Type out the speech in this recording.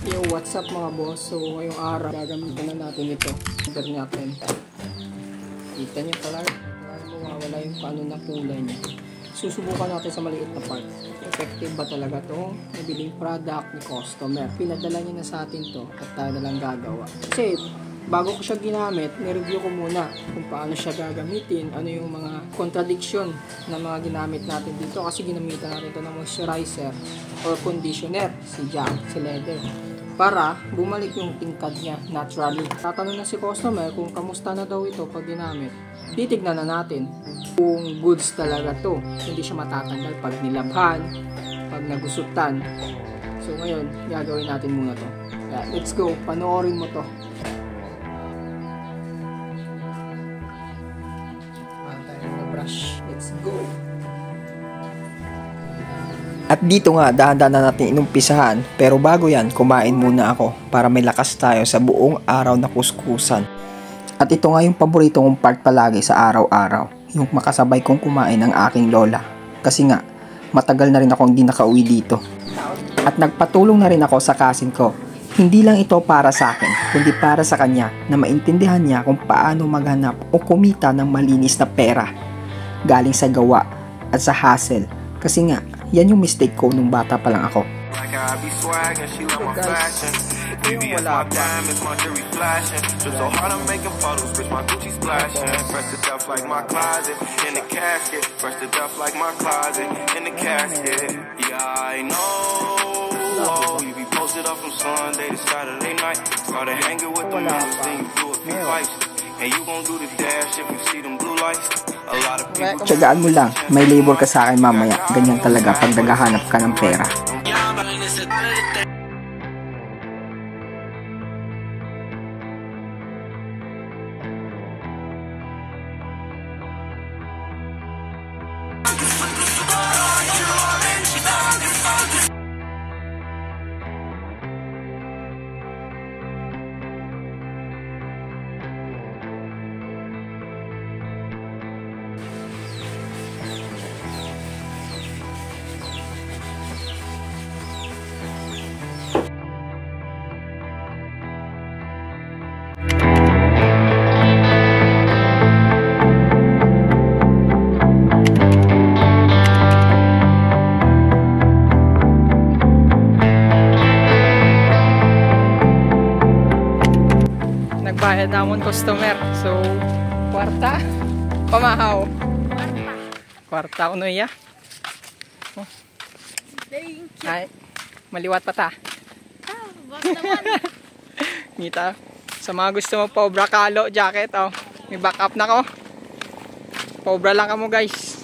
Yo, what's up mga boss? So, ngayong araw, gagamitan na natin ito. Order natin. Kita nyo talaga. Mawawala yung paano na kulay niya. Susubukan natin sa maliit na part. Effective ba talaga to? Nabiling product ni customer. Pinadala niya na sa atin to at tayo na lang gagawa. Kasi, bago ko siya ginamit, nireview ko muna kung paano siya gagamitin, ano yung mga contradiction na mga ginamit natin dito kasi ginamitan natin ito ng moisturizer or conditioner, si Jack, si Leather, para bumalik yung tingkad niya naturally. Tatanong na si customer kung kamusta na daw ito pag ginamit. Titignan na natin kung goods talaga to, hindi siya matatanggal pag nilabhan, pag nagusutan. So ngayon, gagawin natin muna to. Yeah, let's go, panoorin mo to. Let's go. At dito nga, dahan-dahan na natin inumpisahan. Pero bago yan, kumain muna ako para may lakas tayo sa buong araw na kuskusan. At ito nga yung paborito kong part palagi sa araw-araw. Yung makasabay kong kumain ng aking lola. Kasi nga, matagal na rin akong hindi nakauwi dito. At nagpatulong na rin ako sa cousin ko. Hindi lang ito para sa akin, kundi para sa kanya na maintindihan niya kung paano maghanap o kumita ng malinis na pera galing sa gawa at sa hustle. Kasi nga, yan yung mistake ko nung bata pa lang ako. Tiyagaan mo lang, may labor ka sa akin mamaya. Ganyan talaga pag naghahanap ka ng pera. Nagbayad namon customer. So, kwarta. Pamahaw. Kwarta uno ya. Oh. Thank you. Ay, maliwat pa ta. Wag naman. Ngita. Sa mga gusto mo, Pobra Kalo jacket. Oh. May backup na ko. Pobra lang ka mo guys.